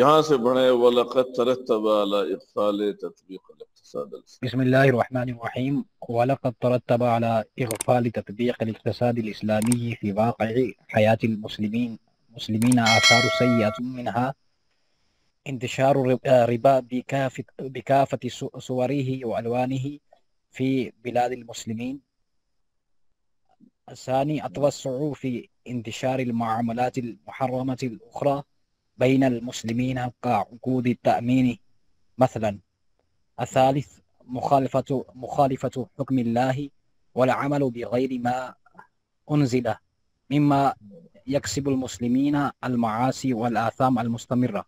یہاں سے بڑھے وَلَقَدْ تَرَتَّبَ عَلَى إِغْفَالِ تطبیق الاقتصاد الإسلامي. بسم الله الرحمن الرحيم. ولقد ترتب على إغفال تطبيق الاقتصاد الإسلامي في واقع حياة المسلمين آثار سيئة، منها انتشار الربا بكافة صوره وألوانه في بلاد المسلمين. الثاني التوسع في انتشار المعاملات المحرمة الأخرى بين المسلمين كعقود التأمين مثلا. الثالث مخالفة حكم الله والعمل بغير ما أنزل، مما يكسب المسلمين المعاصي والآثام المستمرة.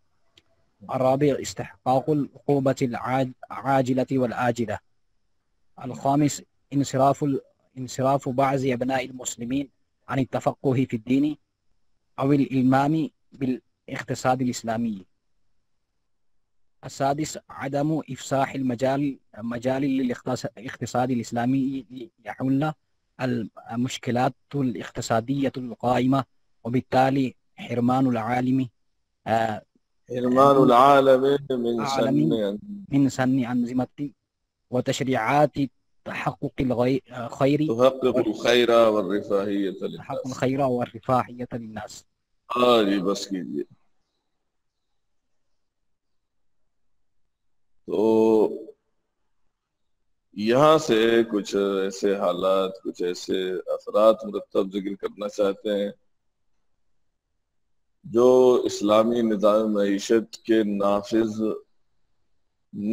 الرابع استحقاق العقوبة العاجلة والآجلة. الخامس انصراف بعض أبناء المسلمين عن التفقه في الدين أو الإلمام بالاقتصاد الإسلامي. السادس عدم إفساح المجال للاقتصاد الإسلامي ليحل المشكلات الاقتصادية القائمة، وبالتالي حرمان العالم من سن أنظمة وتشريعات تحقق الخير والرفاهية للناس. جی بس کیجیے. تو یہاں سے کچھ ایسے حالات، کچھ ایسے اثرات مرتب ذکر کرنا چاہتے ہیں جو اسلامی نظام معیشت کے نافذ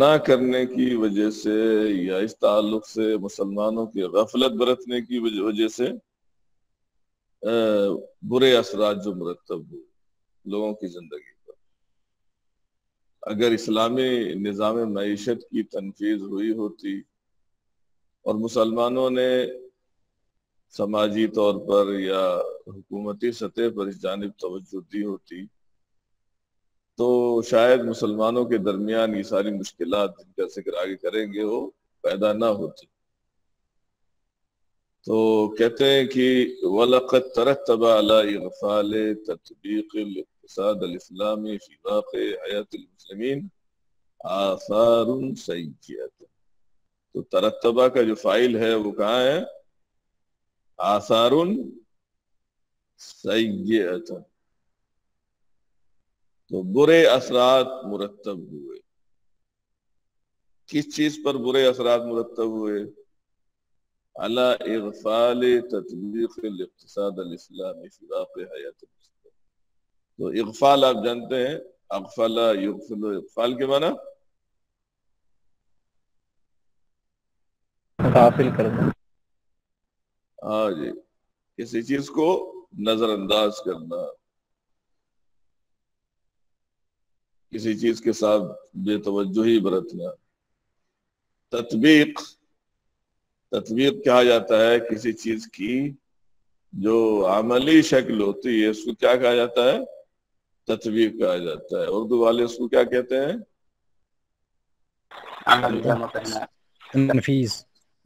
نہ کرنے کی وجہ سے یا اس تعلق سے مسلمانوں کی غفلت برتنے کی وجہ سے برے اثرات جو مرتب ہوئے لوگوں کی زندگی پر. اگر اسلامی نظام معیشت کی تنفیذ ہوئی ہوتی اور مسلمانوں نے سماجی طور پر یا حکومتی سطح پر اس جانب توجہ دی ہوتی تو شاید مسلمانوں کے درمیان یہ ساری مشکلات جن کا ذکر آگے کریں گے وہ پیدا نہ ہوتی. تو کہتے ہیں کہ وَلَقَدْ تَرَتَّبَ عَلَى إِغْفَالِ تَطْبِيقِ الْاقْتِصَادِ الْإِسْلَامِ فِي وَاقِعِ حَيَاةِ الْمُسْلِمِينَ آثَارٌ سَيِّئَةٌ. تو ترتبہ کا جو فاعل ہے وہ کہاں ہے؟ آثار سیئۃ. تو برے اثرات مرتب ہوئے. کس چیز پر برے اثرات مرتب ہوئے؟ علی اغفال تطبیق الاقتصاد الاسلامی فی واقع حیات المسلمین. تو اغفال آپ جانتے ہیں، اغفل یغفل، اغفال کے معنی غافل کر دیں. ہاں جی، کسی چیز کو نظر انداز کرنا، کسی چیز کے ساتھ بے توجہی برتنا. تطبیق کہا جاتا ہے کسی چیز کی جو عملی شکل ہوتی ہے اس کو کیا کہا جاتا ہے؟ تطبیق کہا جاتا ہے. اردو والے اس کو کیا کہتے ہیں؟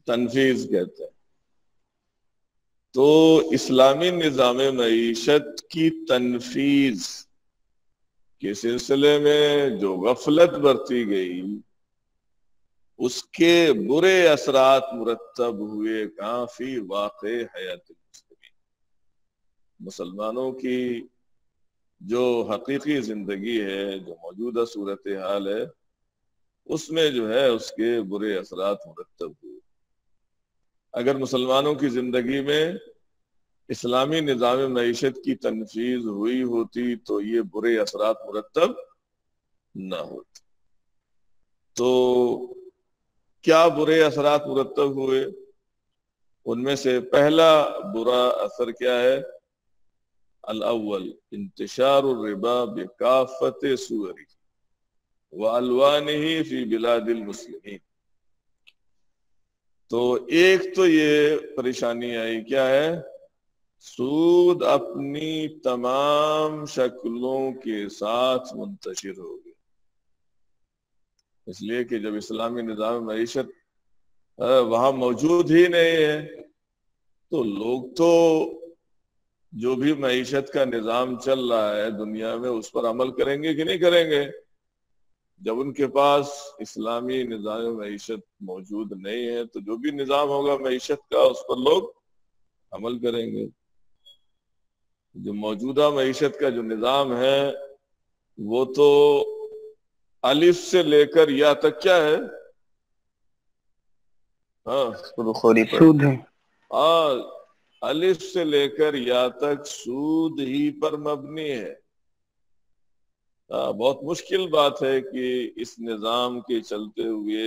تنفیذ کہتے ہیں. تو اسلامی نظام معیشت کی تنفیذ کے سلسلے میں جو غفلت برتی گئی اس کے برے اثرات مرتب ہوئے کافی واقع حیات المسلمین. مسلمانوں کی جو حقیقی زندگی ہے، جو موجودہ صورتحال ہے، اس میں جو ہے اس کے برے اثرات مرتب ہوئے. اگر مسلمانوں کی زندگی میں اسلامی نظام معیشت کی تنفیذ ہوئی ہوتی تو یہ برے اثرات مرتب نہ ہوتے. تو کیا برے اثرات مرتب ہوئے؟ ان میں سے پہلا برا اثر کیا ہے؟ الاول انتشار الربا بکافت صورہ والوانہ فی بلاد المسلمین. تو ایک تو یہ پریشانی آئی، کیا ہے؟ سود اپنی تمام شکلوں کے ساتھ منتشر ہو گئی. اس لیے کہ جب اسلامی نظام معیشت وہاں موجود ہی نہیں ہے تو لوگ تو جو بھی معیشت کا نظام چل رہا ہے دنیا میں اس پر عمل کریں گے کہ نہیں کریں گے؟ جب ان کے پاس اسلامی نظام معیشت موجود نہیں ہے تو جو بھی نظام ہوگا معیشت کا اس پر لوگ عمل کریں گے۔ جو موجودہ معیشت کا جو نظام ہے وہ تو الف سے لے کر یا تک کیا ہے؟ سود ہے۔ الف سے لے کر یا تک سود ہی پر مبنی ہے۔ بہت مشکل بات ہے کہ اس نظام کے چلتے ہوئے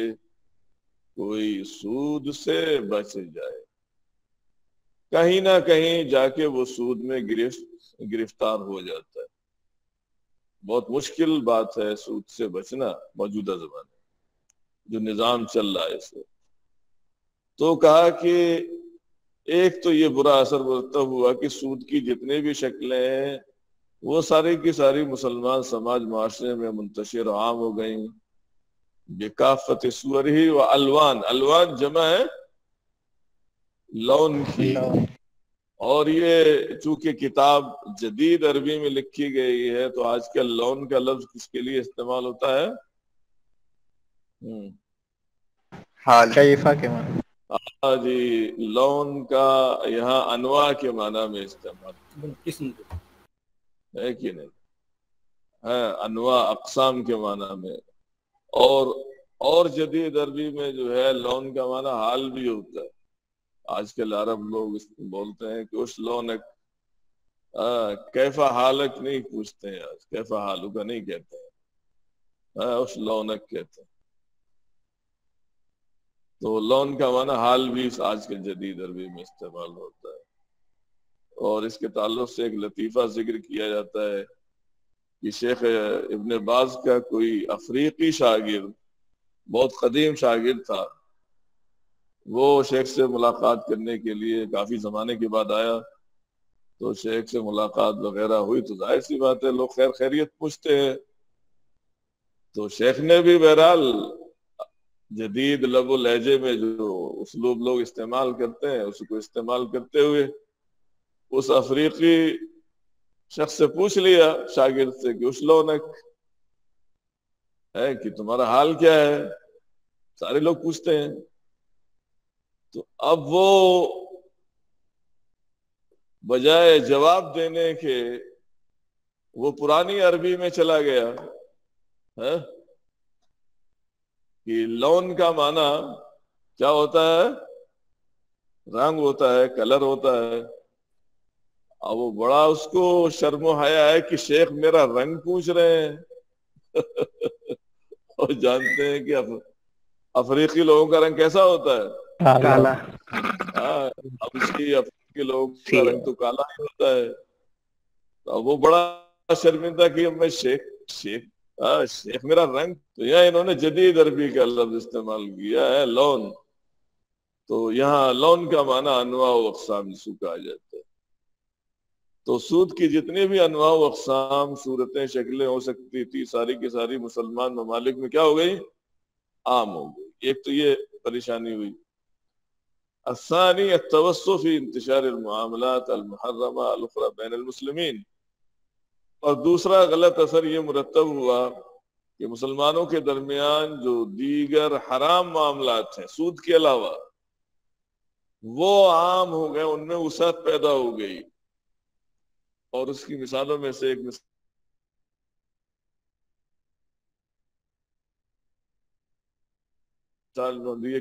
کوئی سود سے بچ جائے، کہیں نہ کہیں جا کے وہ سود میں گرفتار ہو جاتا ہے۔ بہت مشکل بات ہے سود سے بچنا موجودہ زمانے میں جو نظام چل رہا ہے اس سے۔ تو کہا کہ ایک تو یہ برا اثر مرتب ہوا کہ سود کی جتنے بھی شکلیں ہیں وہ ساری کی ساری مسلمان سماج معاشرے میں منتشر و عام ہو گئیں، بکافت صورہ و الوان، الوان جمع ہے لون کی، اور یہ چونکہ کتاب جدید عربی میں لکھی گئی ہے تو آج کل لون کا لفظ کس کے لیے استعمال ہوتا ہے؟ حال کیفا کے معنی۔ جی، لون کا یہاں انواع کے معنی میں استعمال ہے کہ نہیں؟ ہے انواع، اقسام کے معنی میں، اور جدید عربی میں جو ہے لون کا معنی حال بھی ہوتا ہے۔ آج کل عرب لوگ بولتے ہیں کہ اس لونک، کیفا حالک نہیں پوچھتے ہیں، آج کیفا حالو کا نہیں کہتے ہیں، اس لونک کہتے ہیں۔ تو لون کا معنی حال بھی آج کے جدید عربی میں استعمال ہوتا ہے۔ اور اس کے تعلق سے ایک لطیفہ ذکر کیا جاتا ہے کہ شیخ ابن باز کا کوئی افریقی شاگرد، بہت قدیم شاگرد تھا، وہ شیخ سے ملاقات کرنے کے لیے کافی زمانے کے بعد آیا، تو شیخ سے ملاقات وغیرہ ہوئی تو ظاہر سی بات ہے لوگ خیر خیریت پوچھتے ہیں۔ تو شیخ نے بھی بہرحال جدید لب و لہجے میں جو اسلوب لوگ استعمال کرتے ہیں اس کو استعمال کرتے ہوئے اس افریقی شخص سے پوچھ لیا، شاگرد سے، کہ اس لونک ہے کہ تمہارا حال کیا ہے؟ سارے لوگ پوچھتے ہیں۔ تو اب وہ بجائے جواب دینے کے وہ پرانی عربی میں چلا گیا کہ لون کا معنی کیا ہوتا ہے؟ رنگ ہوتا ہے، کلر ہوتا ہے۔ اب وہ بڑا اس کو شرم و حیا ہے کہ شیخ میرا رنگ پوچھ رہے ہیں اور جانتے ہیں کہ افریقی لوگوں کا رنگ کیسا ہوتا ہے؟ کالا۔ اب اسی افریقی لوگوں کا رنگ تو کالا ہی ہوتا ہے۔ تو وہ بڑا شرمندہ کہ میں شیخ میرا رنگ، تو یہاں انہوں نے جدید عربی کا لفظ استعمال کیا ہے لون۔ تو یہاں لون کا معنی انواع و اقسام جس کو کہا جاتا ہے۔ تو سود کی جتنی بھی انواع و اقسام، صورتیں، شکلیں ہو سکتی تھی، ساری کی ساری مسلمان ممالک میں کیا ہو گئی؟ عام ہو گئی۔ ایک تو یہ پریشانی ہوئی۔ الثانی التوسع فی انتشار المعاملات المحرمہ الاخرى بین المسلمین، اور دوسرا غلط اثر یہ مرتب ہوا کہ مسلمانوں کے درمیان جو دیگر حرام معاملات ہیں سود کے علاوہ وہ عام ہو گئے، ان میں وسعت پیدا ہو گئی۔ اور اس کی مثالوں میں سے ایک مثال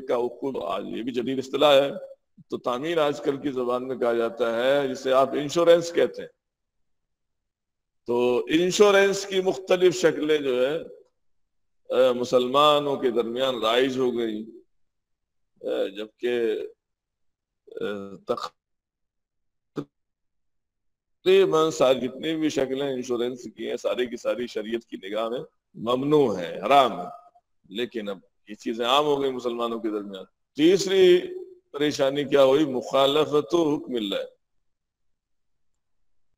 کا عقود، آج یہ بھی جدید اصطلاح ہے، تو تعمیر آج کل کی زبان میں کہا جاتا ہے، جسے آپ انشورنس کہتے ہیں۔ تو انشورنس کی مختلف شکلیں جو ہے مسلمانوں کے درمیان رائج ہو گئی، جبکہ تقریباً جتنی بھی شکلیں انشورنس کی ہیں ساری کی ساری شریعت کی نگاہ میں ممنوع ہے، حرام ہے، لیکن اب یہ چیزیں عام ہو گئی مسلمانوں کے درمیان۔ تیسری پریشانی کیا ہوئی؟ مخالفت حکم اللہ،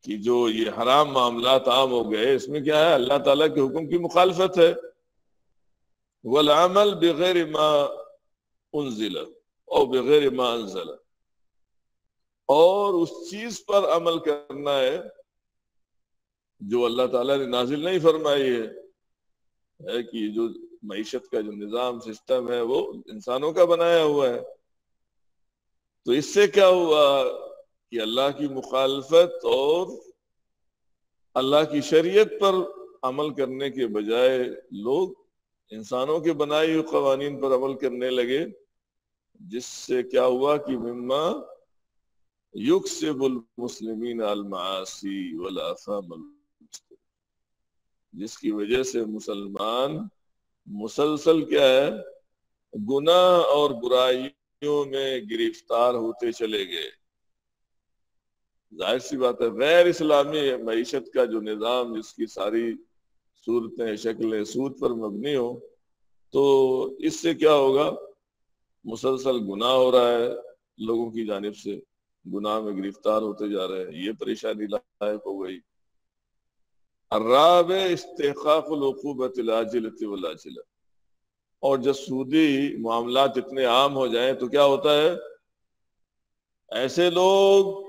کہ جو یہ حرام معاملات عام ہو گئے اس میں کیا ہے؟ اللہ تعالیٰ کے حکم کی مخالفت ہے۔ والعمل بغیر ما انزل او بغیر ما انزل، اور اس چیز پر عمل کرنا ہے جو اللہ تعالیٰ نے نازل نہیں فرمائی ہے کہ جو معیشت کا جو نظام سسٹم ہے وہ انسانوں کا بنایا ہوا ہے. تو اس سے کیا ہوا کہ اللہ کی مخالفت اور اللہ کی شریعت پر عمل کرنے کے بجائے لوگ انسانوں کے بنائی ہوئے قوانین پر عمل کرنے لگے، جس سے کیا ہوا کہ مما یکسب المسلمین المعاصی والآثام، جس کی وجہ سے مسلمان مسلسل کیا ہے گناہ اور برائیوں میں گرفتار ہوتے چلے گئے. ظاہر سی بات ہے غیر اسلامی معیشت کا جو نظام جس کی ساری صورتیں شکلیں سود پر مبنی ہو، تو اس سے کیا ہوگا، مسلسل گناہ ہو رہا ہے، لوگوں کی جانب سے گناہ میں گرفتار ہوتے جا رہے ہیں، یہ پریشانی لاحق ہو گئی. الرابع استحقاق العقوبۃ العاجلۃ والآجلۃ، اور جب سودی معاملات اتنے عام ہو جائیں تو کیا ہوتا ہے، ایسے لوگ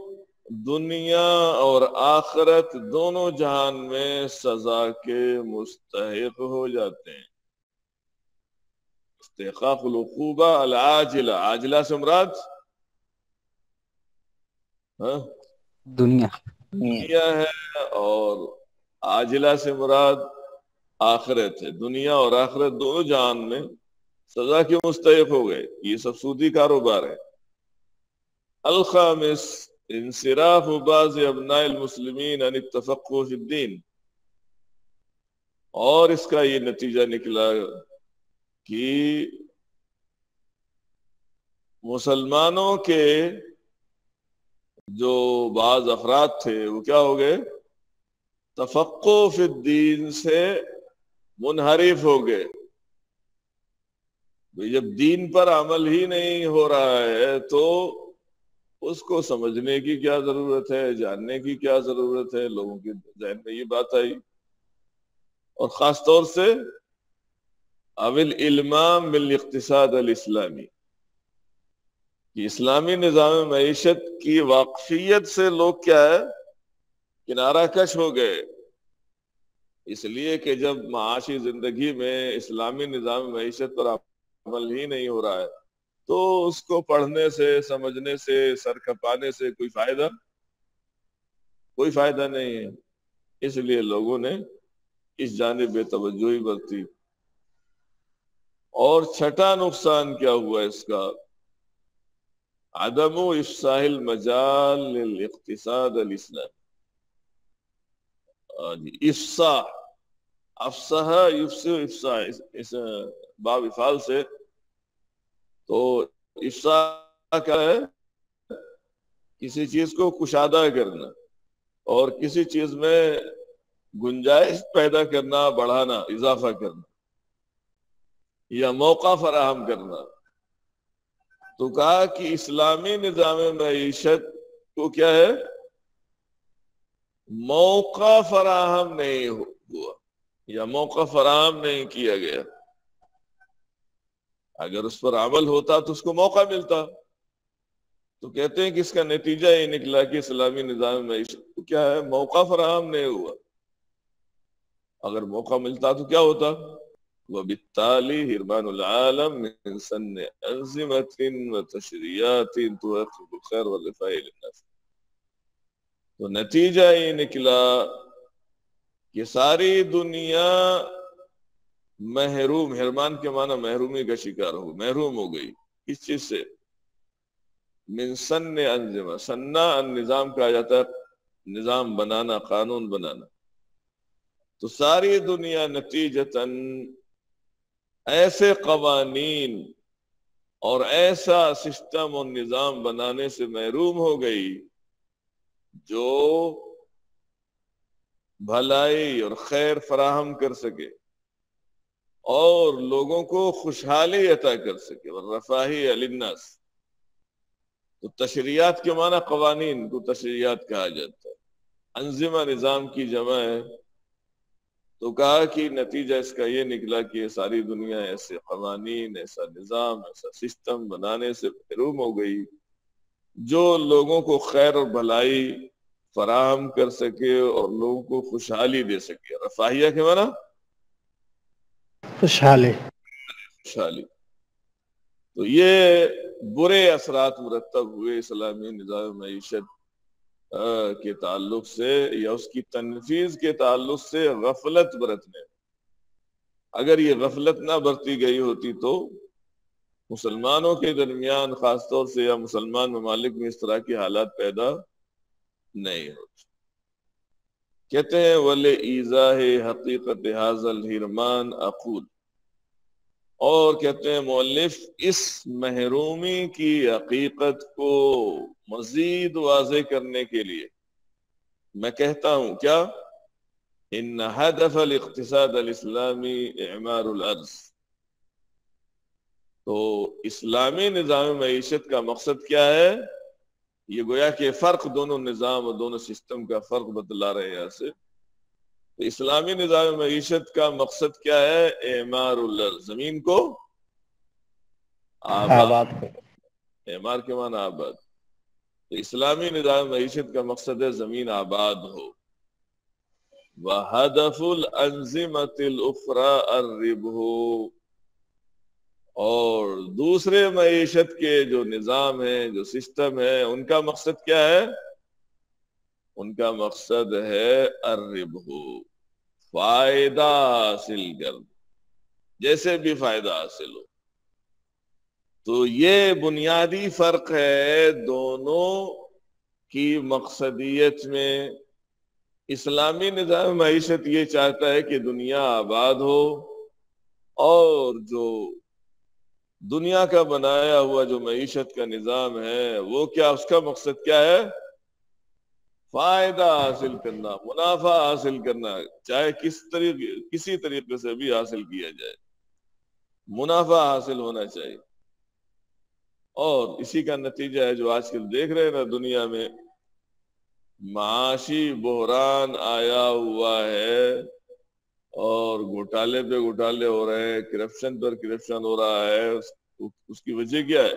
دنیا اور آخرت دونوں جہان میں سزا کے مستحق ہو جاتے ہیں. استحقاق العقوبہ العاجلہ، عاجلہ سے مراد دنیا ہے اور عاجلہ سے مراد آخرت ہے. دنیا اور آخرت دونوں جہان میں سزا کے مستحق ہو گئے، یہ سب سودی کاروبار ہے. الخامس انصراف بعض ابناء المسلمین عن التفقہ فی الدین، اور اس کا یہ نتیجہ نکلا کہ مسلمانوں کے جو بعض افراد تھے وہ کیا ہو گئے، تفقہ فی الدین سے منحرف ہو گئے. جب دین پر عمل ہی نہیں ہو رہا ہے تو اس کو سمجھنے کی کیا ضرورت ہے، جاننے کی کیا ضرورت ہے. لوگوں کے ذہن میں یہ بات آئی، اور خاص طور سے اول علمام بالاقتصاد الاسلامی، کہ اسلامی نظام معیشت کی واقفیت سے لوگ کیا ہے کنارہ کش ہو گئے. اس لیے کہ جب معاشی زندگی میں اسلامی نظام معیشت پر عمل ہی نہیں ہو رہا ہے تو اس کو پڑھنے سے، سمجھنے سے، سر کھپانے سے کوئی فائدہ نہیں ہے. اس لیے لوگوں نے اس جانب بے توجہی برتی. اور چھٹا نقصان کیا ہوا اس کا، عدم افصاح المجال للاقتصاد الاسلامی. افصاح، افصح یفصح افصاح، اس باب افعال سے، تو افصاح کیا ہے، کسی چیز کو کشادہ کرنا اور کسی چیز میں گنجائش پیدا کرنا، بڑھانا، اضافہ کرنا یا موقع فراہم کرنا. تو کہا کہ اسلامی نظام معیشت کو کیا ہے، موقع فراہم نہیں ہوا یا موقع فراہم نہیں کیا گیا. اگر اس پر عمل ہوتا تو اس کو موقع ملتا. تو کہتے ہیں کہ اس کا نتیجہ یہ نکلا کہ اسلامی نظام معیشت کو کیا ہے، موقع فراہم نہیں ہوا. اگر موقع ملتا تو کیا ہوتا، وبالتالي حرمان العالم من سن أنظمة وتشريعات تحقق الخير والرفاه للناس. تو نتیجہ یہ نکلا کہ ساری دنیا محروم، حرمان کے معنی محرومی کا شکار ہو، محروم ہو گئی. کس چیز سے، من سن انظمہ، سنہ النظام کہا جاتا ہے نظام بنانا، قانون بنانا. تو ساری دنیا نتیجتاً ایسے قوانین اور ایسا سسٹم اور نظام بنانے سے محروم ہو گئی جو بھلائی اور خیر فراہم کر سکے اور لوگوں کو خوشحالی عطا کر سکے، والرفاہی للناس. تو تشریعات کے معنی قوانین کو تشریعات کہا جاتا ہے، انظمہ نظام کی جمع ہے. تو کہا کہ نتیجہ اس کا یہ نکلا کہ ساری دنیا ایسے قوانین، ایسا نظام، ایسا سسٹم بنانے سے محروم ہو گئی جو لوگوں کو خیر اور بھلائی فراہم کر سکے اور لوگوں کو خوشحالی دے سکے. رفاہیہ کے معنی خوشحالی. تو یہ برے اثرات مرتب ہوئے اسلامی نظام معیشت کے تعلق سے یا اس کی تنفیذ کے تعلق سے غفلت برتنے. اگر یہ غفلت نہ برتی گئی ہوتی تو مسلمانوں کے درمیان خاص طور سے یا مسلمان ممالک میں اس طرح کے حالات پیدا نہیں ہوتے. کہتے ہیں وَلِإِيذَاهِ حَقِيقَةِ هَذَا الْحِرْمَانِ أَقُولُ، اور کہتے ہیں مؤلف اس محرومی کی حقیقت کو مزید واضح کرنے کے لیے میں کہتا ہوں کیا ان ہدف الاقتصاد الاسلامی اعمار الارض. تو اسلامی نظام معیشت کا مقصد کیا ہے؟ یہ گویا کہ فرق دونوں نظام اور دونوں سسٹم کا فرق بتلا رہے ہیں یہاں سے. تو اسلامی نظام معیشت کا مقصد کیا ہے؟ اعمار الارض، زمین کو آباد. اعمار کے معنی آباد. تو اسلامی نظام معیشت کا مقصد ہے زمین آباد ہو. وَهَدَفُ الْأَنظِمَةِ الْأُخْرَى الرِّبْحُ، اور دوسرے معیشت کے جو نظام ہیں جو سسٹم ہے ان کا مقصد کیا ہے؟ ان کا مقصد ہے الربح، فائدہ حاصل کر، جیسے بھی فائدہ حاصل ہو. تو یہ بنیادی فرق ہے دونوں کی مقصدیت میں. اسلامی نظام معیشت یہ چاہتا ہے کہ دنیا آباد ہو، اور جو دنیا کا بنایا ہوا جو معیشت کا نظام ہے وہ کیا، اس کا مقصد کیا ہے؟ فائدہ حاصل کرنا، منافع حاصل کرنا، چاہے کسی طریقے سے بھی حاصل کیا جائے، منافع حاصل ہونا چاہیے. اور اسی کا نتیجہ ہے جو آج کل دیکھ رہے ہیں نا دنیا میں معاشی بحران آیا ہوا ہے، اور گھوٹالے پہ گھوٹالے ہو رہے ہیں، کرپشن پر کرپشن ہو رہا ہے. اس کی وجہ کیا ہے؟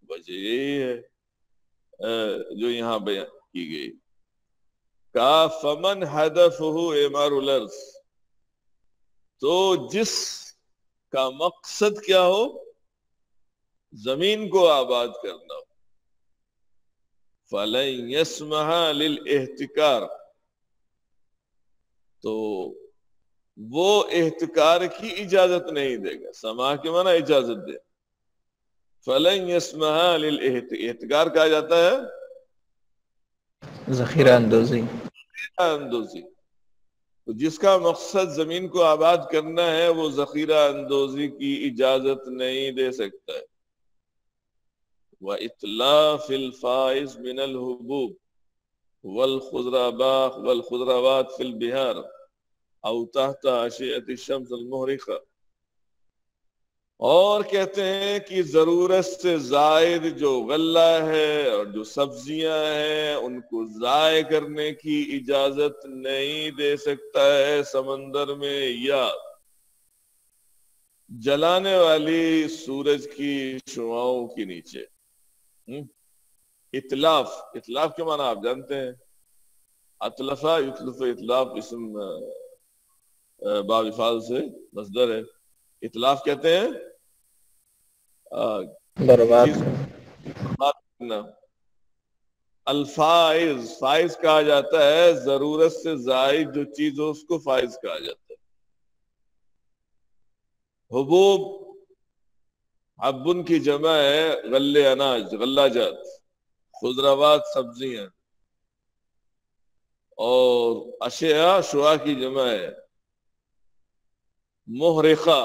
وجہ یہی ہے جو یہاں بیان کی گئی. کا فمن ہدفہ اعمار الارض، تو جس کا مقصد کیا ہو؟ زمین کو آباد کرنا ہو. فَلَن يَسْمَحَ لِلْاحْتِكَارِ، تو وہ احتکار کی اجازت نہیں دے گا. سماح کے معنی اجازت دے. فَلَن يَسْمَحَ لِلْاحْتِكَار کہا جاتا ہے ذخیرہ اندوزی. تو جس کا مقصد زمین کو آباد کرنا ہے وہ ذخیرہ اندوزی کی اجازت نہیں دے سکتا ہے. وَإِتْلَافِ الْفَائِزِ مِنَ الْحُبُوبِ وَالْخُضْرَوَاتِ فِي الْبِحَارِ أَوْ تَحْتَ عَشِيَّةِ الشَّمْسِ الْمُحْرِقَةِ. اور کہتے ہیں کہ ضرورت سے زائد جو غلہ ہے اور جو سبزیاں ہیں ان کو ضائع کرنے کی اجازت نہیں دے سکتا ہے سمندر میں یا جلانے والی سورج کی شعاؤں کے نیچے. اتلاف کے معنی آپ جانتے ہیں، اتلفا یتلف، اتلاف اسم باب افعال سے مصدر ہے. اتلاف کہتے ہیں برباد. الفائز، فائز کہا جاتا ہے ضرورت سے زائد جو چیز ہو اس کو فائز کہا جاتا ہے. حبوب، حبن کی جمع ہے غلے اناج، غلہ جات. خضروات سبزیاں، اور اشیاء شعاع کی جمع ہے محرقہ،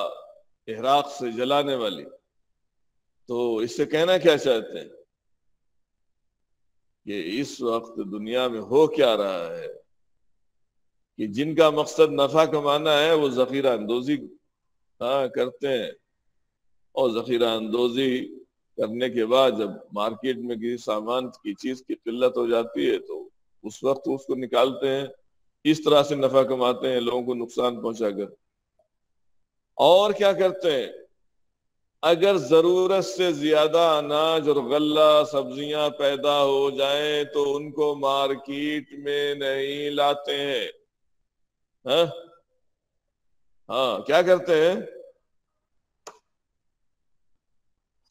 احراق سے جلانے والی. تو اس سے کہنا کیا چاہتے ہیں کہ اس وقت دنیا میں ہو کیا رہا ہے کہ جن کا مقصد نفع کمانا ہے وہ ذخیرہ اندوزی کرتے ہیں، اور ذخیرہ اندوزی کرنے کے بعد جب مارکیٹ میں کسی سامان کی چیز کی قلت ہو جاتی ہے تو اس وقت اس کو نکالتے ہیں، اس طرح سے نفع کماتے ہیں لوگوں کو نقصان پہنچا کر. اور کیا کرتے ہیں؟ اگر ضرورت سے زیادہ اناج اور غلہ سبزیاں پیدا ہو جائیں تو ان کو مارکیٹ میں نہیں لاتے ہیں. ہاں کیا کرتے ہیں؟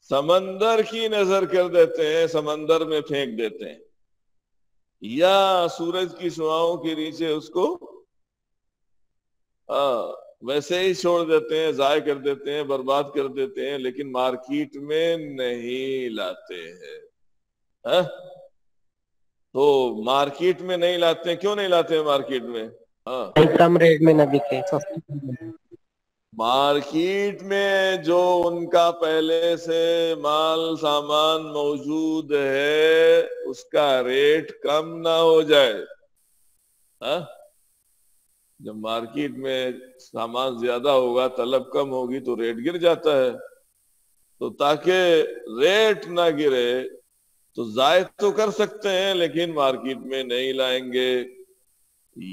سمندر کی نظر کر دیتے ہیں، سمندر میں پھینک دیتے ہیں، یا سورج کی شعاؤں کے نیچے اس کو ویسے ہی چھوڑ دیتے ہیں، ضائع کر دیتے ہیں، برباد کر دیتے ہیں، لیکن مارکیٹ میں نہیں لاتے ہیں. تو مارکیٹ میں نہیں لاتے ہیں، کیوں نہیں لاتے ہیں مارکیٹ میں؟ کم ریٹ میں نہ بکے. مارکیٹ میں جو ان کا پہلے سے مال سامان موجود ہے اس کا ریٹ کم نہ ہو جائے. جب مارکیٹ میں سامان زیادہ ہوگا، طلب کم ہوگی تو ریٹ گر جاتا ہے. تو تاکہ ریٹ نہ گرے تو زائد تو کر سکتے ہیں لیکن مارکیٹ میں نہیں لائیں گے.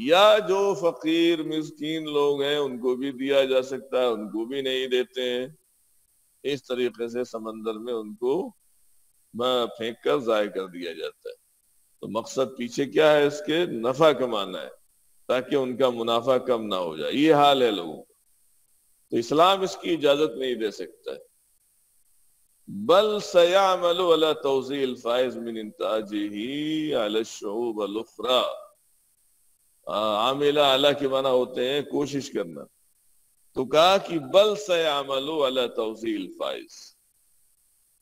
یا جو فقیر مسکین لوگ ہیں ان کو بھی دیا جا سکتا ہے، ان کو بھی نہیں دیتے ہیں. اس طریقے سے سمندر میں ان کو پھینک کر ضائع کر دیا جاتا ہے. تو مقصد پیچھے کیا ہے؟ اس کے نفع کمانا ہے تاکہ ان کا منافع کم نہ ہو جائے. یہ حال ہے لوگوں. تو اسلام اس کی اجازت نہیں دے سکتا ہے. بل سيعمل على توزيع الفائز من انتاجه على الشعوب الاخرى. عاملہ اعلیٰ کے معنی ہوتے ہیں کوشش کرنا. تو کہا کہ بل سيعمل على توزيع الفائز،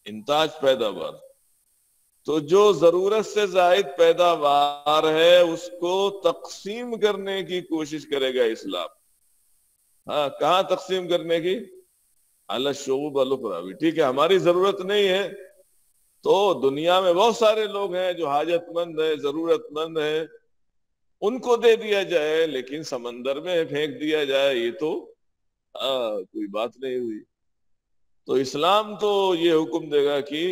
انتاج پیداوار. تو جو ضرورت سے زائد پیداوار ہے اس کو تقسیم کرنے کی کوشش کرے گا اسلام. کہاں تقسیم کرنے کی؟ علی الشعوب الاخری. ٹھیک ہے، ہماری ضرورت نہیں ہے تو دنیا میں بہت سارے لوگ ہیں جو حاجت مند ہیں، ضرورت مند ہیں، ان کو دے دیا جائے، لیکن سمندر میں پھینک دیا جائے یہ تو کوئی بات نہیں ہوئی. تو اسلام تو یہ حکم دے گا کہ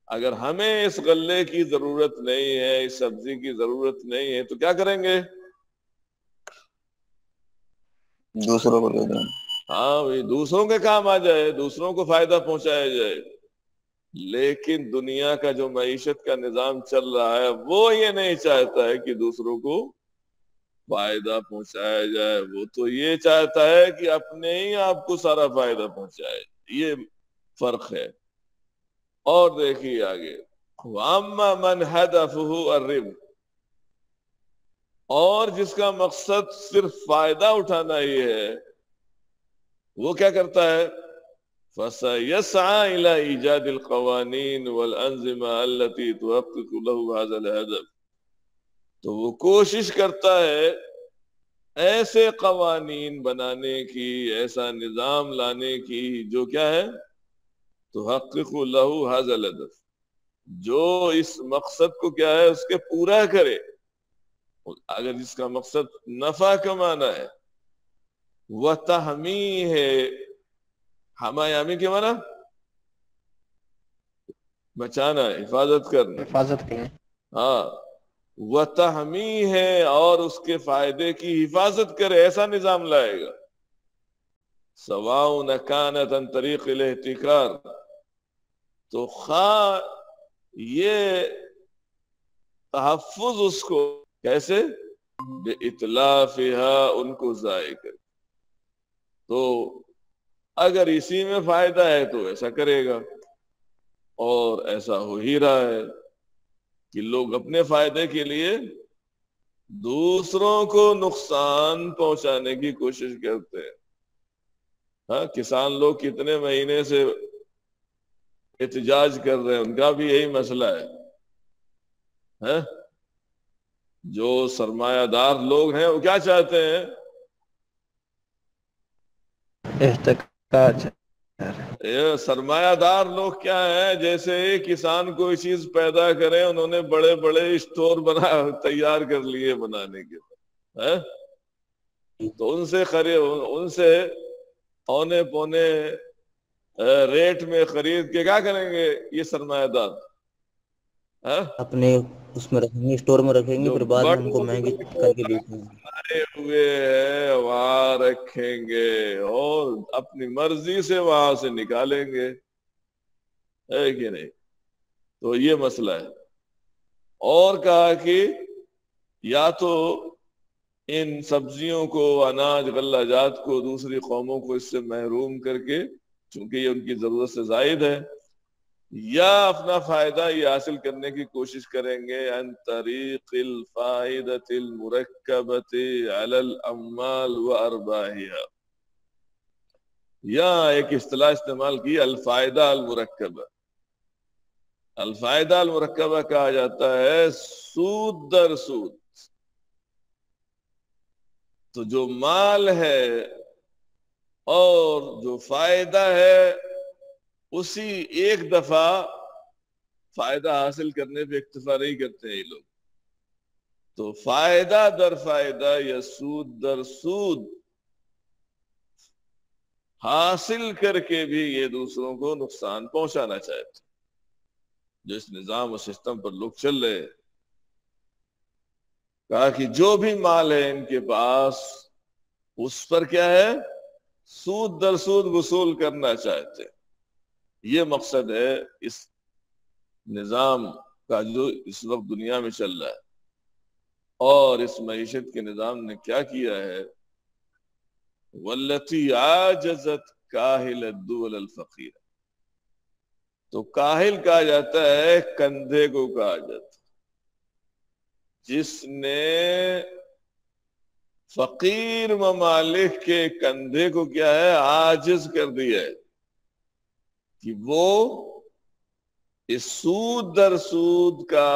اگر ہمیں اس غلے کی ضرورت نہیں ہے، اس سبزی کی ضرورت نہیں ہے تو کیا کریں گے؟ دوسروں کو دے دیں. دوسروں کے کام آ جائے، دوسروں کو فائدہ پہنچایا جائے. لیکن دنیا کا جو معیشت کا نظام چل رہا ہے وہ یہ نہیں چاہتا ہے کہ دوسروں کو فائدہ پہنچایا جائے. وہ تو یہ چاہتا ہے کہ اپنے ہی آپ کو سارا فائدہ پہنچائے. یہ فرق ہے. اور دیکھیے آگے، وَأَمَّا مَنْ هَدَفُهُ الرِّبْحُ، اور جس کا مقصد صرف فائدہ اٹھانا ہی ہے وہ کیا کرتا ہے؟ فَسَيَسْعَى إِلَى إِيجَادِ الْقَوَانِينِ وَالْأَنْظِمَةِ الَّتِي تُحَقِّقُ لَهُ هَذَا الْهَدَفَ. تو وہ کوشش کرتا ہے ایسے قوانین بنانے کی، ایسا نظام لانے کی جو کیا ہے؟ تحقق له هذا الهدف، جو اس مقصد کو کیا ہے اس کے پورا کرے. اگر جس کا مقصد نفع کمانا ہے، وتحمی ہے، حمایامی کے معنی بچانا ہے، حفاظت کرنا. حفاظت کریں. وتحمی ہے اور اس کے فائدے کی حفاظت کرے، ایسا نظام لائے گا. سواء كانت عن طریق الاحتکار، تو خواہ یہ تحفظ اس کو کیسے؟ بے اطلافها، ان کو ضائع کر. تو اگر اسی میں فائدہ ہے تو ایسا کرے گا، اور ایسا ہو ہی رہا ہے کہ لوگ اپنے فائدے کے لیے دوسروں کو نقصان پہنچانے کی کوشش کرتے ہیں. کسان لوگ کتنے مہینے سے احتجاج کر رہے ہیں، ان کا بھی یہی مسئلہ ہے. جو سرمایہ دار لوگ ہیں وہ کیا چاہتے ہیں؟ احتکار. سرمایہ دار لوگ کیا ہے، جیسے کسان کوئی چیز پیدا کرے، انہوں نے بڑے بڑے اسٹور تیار کر لیے بنانے کے، تو ان سے اونے پونے ریٹ میں خرید کے کیا کریں گے یہ سرمایہ دار؟ ہاں؟ اپنے اس میں رکھیں گے، اسٹور میں رکھیں گے، جو پھر بعد میں ہم کو بڑوں مہنگی کر کے بیچیں گے۔ آئے ہوئے ہیں وہاں رکھیں گے اور اپنی مرضی سے وہاں سے نکالیں گے، ہے کہ نہیں؟ تو یہ مسئلہ ہے۔ اور کہا کہ یا تو ان سبزیوں کو، اناج غلہ جات کو دوسری قوموں کو اس سے محروم کر کے، چونکہ یہ ان کی ضرورت سے زائد ہے، یا اپنا فائدہ یہ حاصل کرنے کی کوشش کریں گے عن طریق الفائدۃ المرکبۃ علی الاموال وارباحها، یا ایک اصطلاح استعمال کی الفائدہ المرکبہ۔ الفائدہ المرکبہ کہا جاتا ہے سود در سود۔ تو جو مال ہے اور جو فائدہ ہے، اسی ایک دفعہ فائدہ حاصل کرنے پہ اکتفا نہیں کرتے ہیں یہ لوگ، تو فائدہ در فائدہ یا سود در سود حاصل کر کے بھی یہ دوسروں کو نقصان پہنچانا چاہتے ہیں۔ جو اس نظام و سسٹم پر لوگ چل رہے ہیں، کہا کہ جو بھی مال ہے ان کے پاس، اس پر کیا ہے؟ سود در سود وصول کرنا چاہتے ہیں۔ یہ مقصد ہے اس نظام کا جو اس وقت دنیا میں چل رہا ہے۔ اور اس معیشت کے نظام نے کیا کیا ہے؟ والتي عاجزت کاہل الدول الفقیر، تو کاہل کہا جاتا ہے کندھے کو کہا جاتا ہے، جس نے فقیر ممالک کے کندھے کو کیا ہے؟ عاجز کر دیا ہے کہ وہ اس سود در سود کا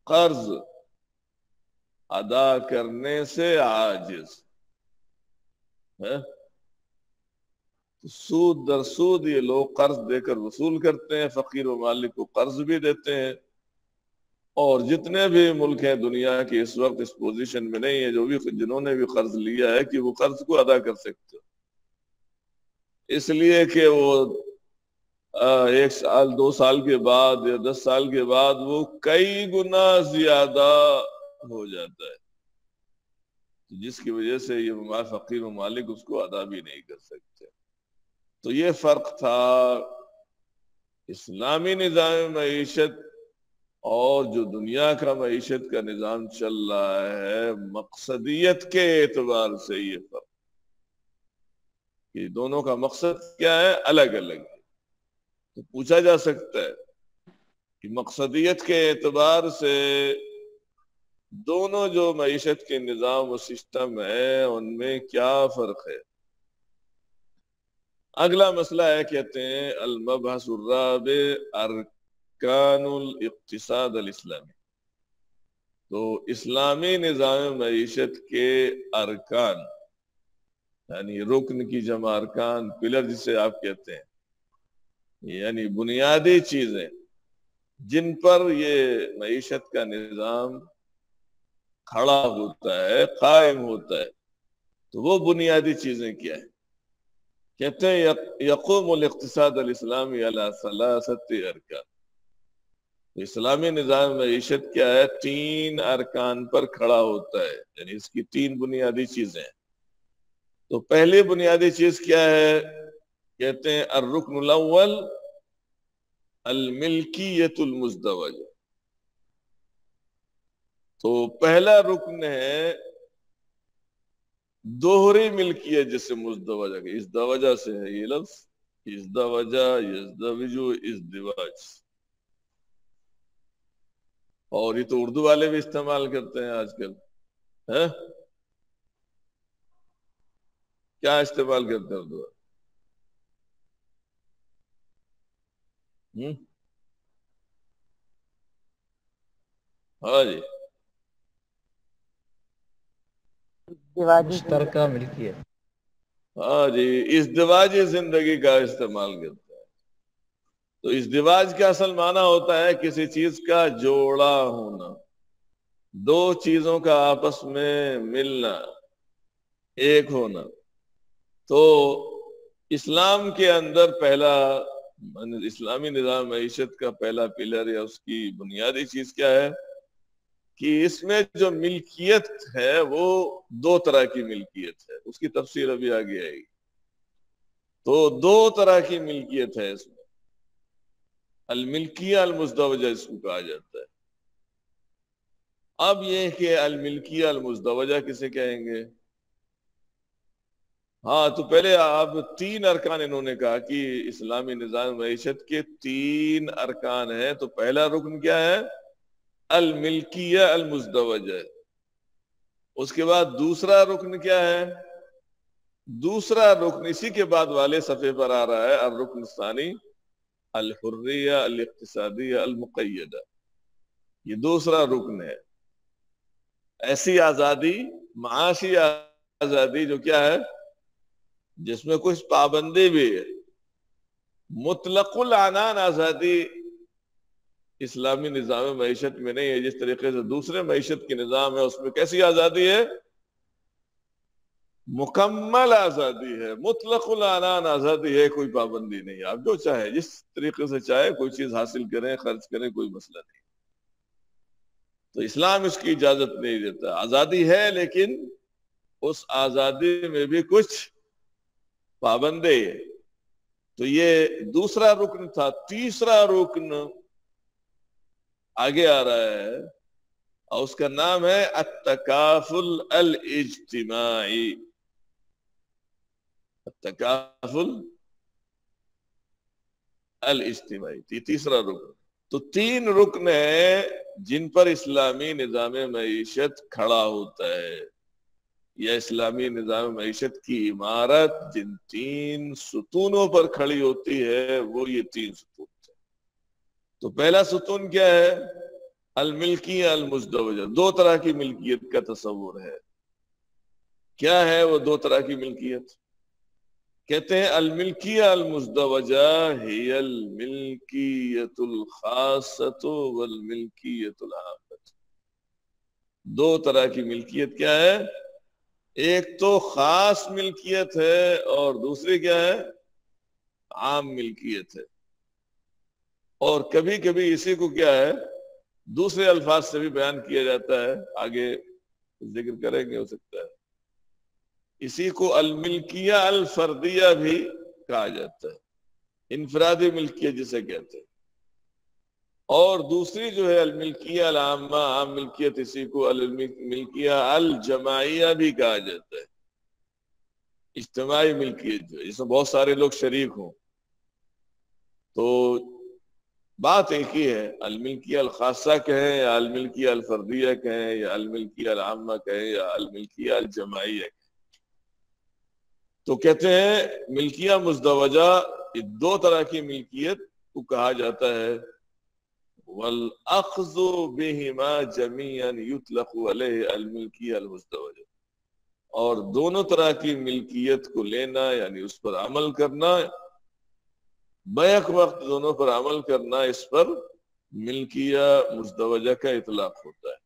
قرض ادا کرنے سے عاجز ہے۔ سود در سود یہ لوگ قرض دے کر وصول کرتے ہیں، فقیر ممالک کو قرض بھی دیتے ہیں، اور جتنے بھی ملک ہیں دنیا کے اس وقت اس پوزیشن میں نہیں ہے، جو بھی جنہوں نے بھی قرض لیا ہے کہ وہ قرض کو ادا کر سکتے، اس لیے کہ وہ 1 سال 2 سال کے بعد یا 10 سال کے بعد وہ کئی گنا زیادہ ہو جاتا ہے، جس کی وجہ سے یہ فقیر ممالک اس کو ادا بھی نہیں کر سکتے۔ تو یہ فرق تھا اسلامی نظام معیشت اور جو دنیا کا معیشت کا نظام چل رہا ہے، مقصدیت کے اعتبار سے یہ فرق، کہ دونوں کا مقصد کیا ہے؟ الگ الگ ہے۔ تو پوچھا جا سکتا ہے کہ مقصدیت کے اعتبار سے دونوں جو معیشت کے نظام و سسٹم ہے ان میں کیا فرق ہے؟ اگلا مسئلہ ہے، کہتے ہیں المبحث الرابع ارکان الاقتصاد الاسلامی۔ تو اسلامی نظام معیشت کے ارکان، یعنی رکن کی جمع ارکان، پلر جسے آپ کہتے ہیں، یعنی بنیادی چیزیں جن پر یہ معیشت کا نظام کھڑا ہوتا ہے، قائم ہوتا ہے، تو وہ بنیادی چیزیں کیا ہیں؟ کہتے ہیں یقوم الاقتصاد الاسلامی علی 3 ارکان۔ اسلامی نظام معیشت کیا ہے؟ 3 ارکان پر کھڑا ہوتا ہے، یعنی اس کی 3 بنیادی چیزیں ہیں۔ تو پہلی بنیادی چیز کیا ہے؟ کہتے ہیں الرکن الاول الملکیت المزدوجہ۔ تو پہلا رکن ہے دوہری ملکیت، جسے مزدوجہ کہ ازدوجہ سے ہے یہ لفظ، ازدوجہ یزدوجو ازدواج، اور یہ تو اردو والے بھی استعمال کرتے ہیں آج کل، ہے کیا استعمال کرتے ہیں اردو والے؟ ہاں جی، مشترکہ ملکیت۔ ہاں جی، ازدواجی زندگی کا استعمال کرتا ہے۔ تو ازدواج کا اصل معنی ہوتا ہے کسی چیز کا جوڑا ہونا، 2 چیزوں کا آپس میں ملنا، ایک ہونا۔ تو اسلام کے اندر پہلا اسلامی نظام معیشت کا پہلا پلر یا اس کی بنیادی چیز کیا ہے کہ اس میں جو ملکیت ہے وہ دو طرح کی ملکیت ہے. اس کی تفسیر ابھی آگے آئے گی. تو دو طرح کی ملکیت ہے اس میں. الملکیہ المزدوجہ اس کو کہا جاتا ہے. اب یہ کہ الملکیہ المزدوجہ کسے کہیں گے؟ ہاں تو پہلے آپ تین ارکان انہوں نے کہا کہ اسلامی نظام معیشت کے تین ارکان ہیں. تو پہلا رکن کیا ہے؟ الملکیہ المزدوجہ. اس کے بعد دوسرا رکن کیا ہے؟ دوسرا رکن اسی کے بعد والے صفحے پر آ رہا ہے الرکن الثانی الحریہ الاقتصادیہ المقیدہ. یہ دوسرا رکن ہے. ایسی آزادی، معاشی آزادی جو کیا ہے، جس میں کچھ پابندی بھی ہے. مطلق العنان آزادی اسلامی نظام معیشت میں نہیں ہے. جس طریقے سے دوسرے معیشت کے نظام ہے اس میں کیسی آزادی ہے؟ مکمل آزادی ہے. مطلق العنان آزادی ہے، کوئی پابندی نہیں. آپ جو چاہے جس طریقے سے چاہے کوئی چیز حاصل کریں، خرچ کریں، کوئی مسئلہ نہیں. تو اسلام اس کی اجازت نہیں دیتا. آزادی ہے لیکن اس آزادی میں بھی کچھ پابندی ہے. تو یہ دوسرا رکن تھا. تیسرا رکن آگے آ رہا ہے اور اس کا نام ہے التکافل الاجتماعی. التکافل الاجتماعی تیسرا رکن. تو تین رکن ہیں جن پر اسلامی نظام معیشت کھڑا ہوتا ہے. یا اسلامی نظام معیشت کی عمارت جن تین ستونوں پر کھڑی ہوتی ہے وہ یہ تین ستون ہیں. تو پہلا ستون کیا ہے؟ الملکیہ المزدوجہ. دو طرح کی ملکیت کا تصور ہے. کیا ہے وہ دو طرح کی ملکیت؟ کہتے ہیں الملکیہ المزدوجہ ہی الملکیت الخاصۃ والملکیت العامۃ. دو طرح کی ملکیت کیا ہے؟ ایک تو خاص ملکیت ہے اور دوسری کیا ہے؟ عام ملکیت ہے. اور کبھی کبھی اسی کو کیا ہے دوسرے الفاظ سے بھی بیان کیا جاتا ہے. آگے ذکر کریں گے ہو سکتا ہے. اسی کو الملکیہ الفردیہ بھی کہا جاتا ہے. انفرادی ملکیت جسے کہتے ہیں. اور دوسری جو ہے الملکیہ العامہ، عام ملکیت، اسی کو الملکیہ الجماعیہ بھی کہا جاتا ہے. اجتماعی ملکیت جو ہے جس میں بہت سارے لوگ شریک ہوں. تو بات ایک ہی ہے. الملکیہ الخاصہ کہیں یا الملکیہ الفردیہ کہیں یا الملکیہ العامہ کہیں یا الملکیہ الجماعیہ کہیں. تو کہتے ہیں ملکیہ مزدوجہ دو طرح کی ملکیت کو کہا جاتا ہے. وَالْأَخْذُ بِهِمَا جَمِيعًا يُطْلَقُ عَلَيْهِ الْمِلْكِيَّةُ الْمُزْدَوَجَةُ. اور دونوں طرح کی ملکیت کو لینا یعنی اس پر عمل کرنا، بیک وقت دونوں پر عمل کرنا، اس پر ملکیہ مزدوجہ کا اطلاق ہوتا ہے.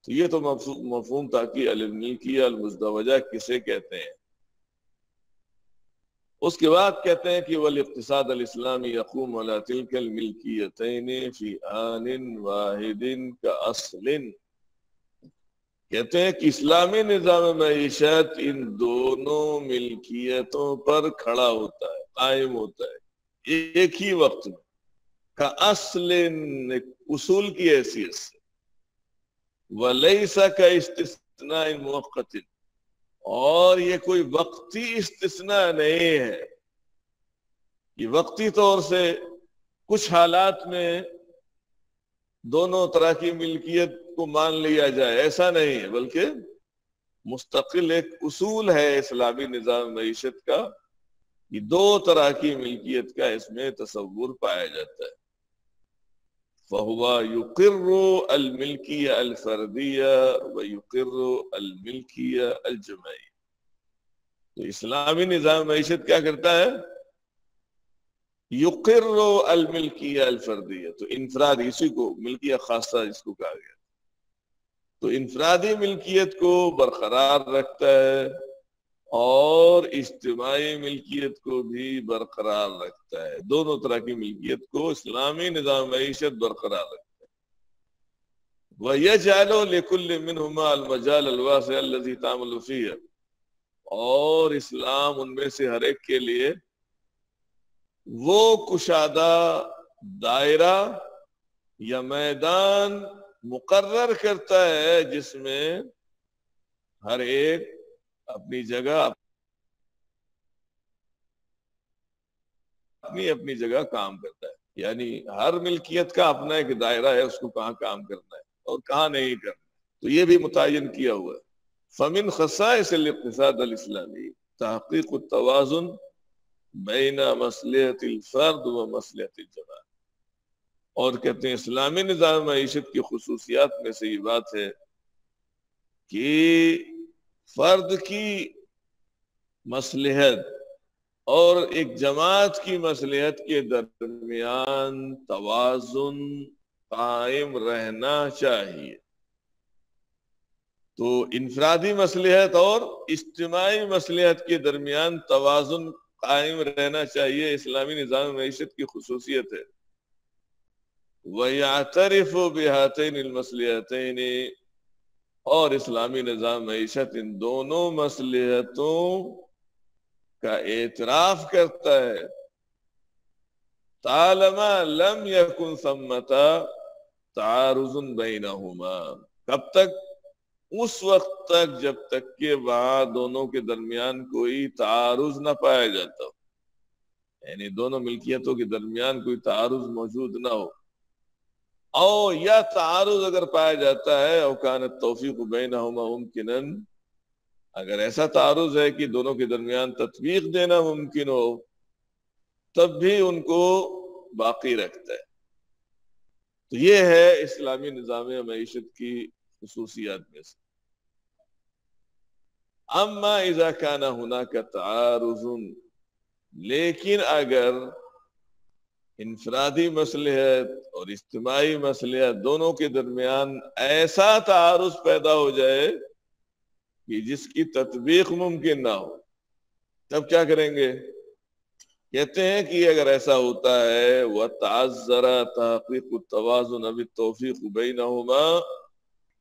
تو یہ تو مفہوم تھا کہ الملکیہ المزدوجہ کسے کہتے ہیں. اس کے بعد کہتے ہیں کہ والاقتصاد الاسلامی یقوم علی تلک الملکیتین فی آن واحد کاصل. کہتے ہیں کہ اسلامی نظام معیشت ان دونوں ملکیتوں پر کھڑا ہوتا ہے، قائم ہوتا ہے ایک ہی وقت میں. کاصل اصول کی حیثیت سے. ولیس کاستثناء مؤقت. اور یہ کوئی وقتی استثناء نہیں ہے. یہ وقتی طور سے کچھ حالات میں دونوں طرح کی ملکیت کو مان لیا جائے ایسا نہیں ہے، بلکہ مستقل ایک اصول ہے اسلامی نظام معیشت کا. یہ دو طرح کی ملکیت کا اس میں تصور پایا جاتا ہے. فَهُوَ يُقِرُّ الْمِلْكِيَّ الْفَرْدِيَّ وَيُقِرُّ الْمِلْكِيَّ الْجَمَاعِيَّ. تو اسلامی نظام معیشت کیا کرتا ہے؟ يُقِرُّ الْمِلْكِيَّ الْفَرْدِيَّ. تو انفرادی، اسی کو ملکیہ خاصہ جس کو کہا گیا، تو انفرادی ملکیت کو برقرار رکھتا ہے اور اجتماعی ملکیت کو بھی برقرار رکھتا ہے. دونوں طرح کی ملکیت کو اسلامی نظام معیشت برقرار رکھتا ہے. وَيَجْعَلُ لِكُلِّ مِنْهُمَا الْمَجَالَ الْوَاسِعَ الَّذِي تَعْمَلُ فِيهِ، اور اسلام ان میں سے ہر ایک کے لیے وہ کشادہ دائرہ یا میدان مقرر کرتا ہے جس میں ہر ایک اپنی جگہ اپنی جگہ کام کرتا ہے. یعنی ہر ملکیت کا اپنا ایک دائرہ ہے، اس کو کہاں کام کرنا ہے اور کہاں نہیں کرنا. تو یہ بھی متعین کیا ہوا ہے. فمن خصائص الاقتصاد الاسلامی تحقیق التوازن بین مصلحت الفرد و مصلحت الجماعت. اور کہتے ہیں اسلامی نظام معیشت کی خصوصیات میں سے یہ بات ہے کہ فرد کی مصلحت اور ایک جماعت کی مصلحت کے درمیان توازن قائم رہنا چاہیے. تو انفرادی مصلحت اور اجتماعی مصلحت کے درمیان توازن قائم رہنا چاہیے، اسلامی نظام معیشت کی خصوصیت ہے. وَيَعْتَرِفُ بِهَاتَيْنِ الْمَصْلِحَتَيْنِ، اور اسلامی نظام معیشت ان دونوں مصلحتوں کا اعتراف کرتا ہے. طالما لم يكن ثمة تعارض بينهما، کب تک؟ اس وقت تک جب تک کہ وہاں دونوں کے درمیان کوئی تعارض نہ پایا جاتا ہو، یعنی دونوں ملکیتوں کے درمیان کوئی تعارض موجود نہ ہو. او یا تعارض اگر پایا جاتا ہے او کان التوفیق بینہما ممکنا، اگر ایسا تعارض ہے کہ دونوں کے درمیان تطبیق دینا ممکن ہو تب بھی ان کو باقی رکھتا ہے. تو یہ ہے اسلامی نظام معیشت کی خصوصیات میں سے. اما اذا کان ہناک تعارض، لیکن اگر انفرادی مصلحت اور اجتماعی مصلحت دونوں کے درمیان ایسا تعارض پیدا ہو جائے کہ جس کی تطبیق ممکن نہ ہو، تب کیا کریں گے؟ کہتے ہیں کہ اگر ایسا ہوتا ہے وَتَعَذَّرَ تَحْقِيقُ التَّوَازُنَ بِالتَّوْفِيقِ بَيْنَهُمَا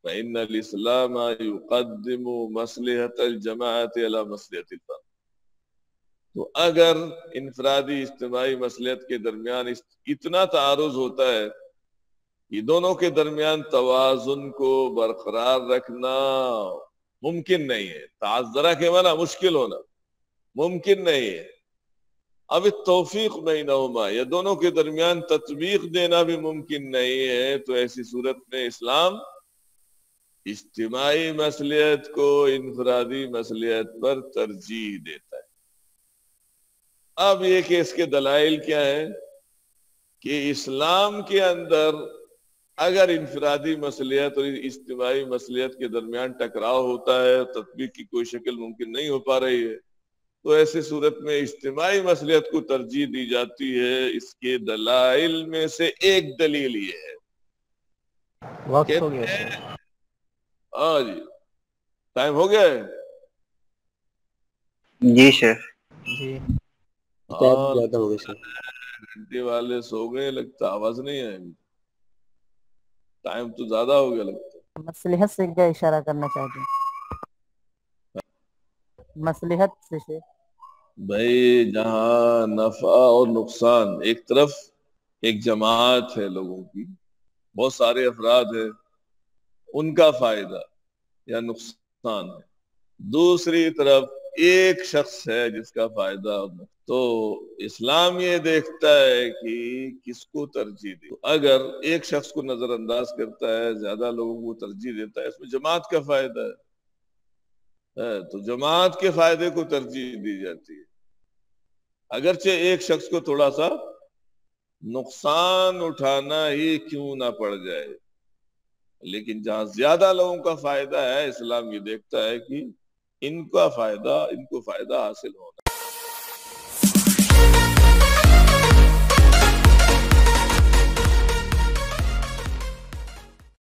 فَإِنَّ الْإِسْلَامَ يُقَدِّمُ مَصْلِحَةَ الْجَمَاعَةِ عَلَى مَصْلِحَةِ الْفَرْدِ. تو اگر انفرادی اجتماعی مصلحت کے درمیان اتنا تعارض ہوتا ہے کہ دونوں کے درمیان توازن کو برقرار رکھنا ممکن نہیں ہے، تعذرہ کے معنی مشکل ہونا، ممکن نہیں ہے. اب توفیق بینہما، یا دونوں کے درمیان تطبیق دینا بھی ممکن نہیں ہے، تو ایسی صورت میں اسلام اجتماعی مصلحت کو انفرادی مصلحت پر ترجیح دیتا ہے. اب یہ کہ اس کے دلائل کیا ہیں کہ اسلام کے اندر اگر انفرادی مصلحت اور اجتماعی مصلحت کے درمیان ٹکراؤ ہوتا ہے، تطبیق کی کوئی شکل ممکن نہیں ہو پا رہی ہے، تو ایسی صورت میں اجتماعی مصلحت کو ترجیح دی جاتی ہے. اس کے دلائل میں سے ایک دلیل یہ ہے. وقت ہو گیا. ہاں جی، ٹائم ہو گیا ہے. جی شیخ. جی زیادہ ہو گئے سر. گھنٹے والے سو گئے لگتا، آواز نہیں آئے. ٹائم تو زیادہ ہو گیا لگتا. مصلحت سے کیا اشارہ کرنا چاہتے ہیں؟ مصلحت سے بھائی جہاں نفع اور نقصان، ایک طرف ایک جماعت ہے لوگوں کی، بہت سارے افراد ہیں، ان کا فائدہ یا نقصان ہے، دوسری طرف ایک شخص ہے جس کا فائدہ اور نقصان. تو اسلام یہ دیکھتا ہے کہ کس کو ترجیح دے. اگر ایک شخص کو نظر انداز کرتا ہے، زیادہ لوگوں کو ترجیح دیتا ہے، اس میں جماعت کا فائدہ ہے، تو جماعت کے فائدے کو ترجیح دی جاتی ہے. اگرچہ ایک شخص کو تھوڑا سا نقصان اٹھانا ہی کیوں نہ پڑ جائے، لیکن جہاں زیادہ لوگوں کا فائدہ ہے، اسلام یہ دیکھتا ہے کہ ان کو فائدہ حاصل ہونا.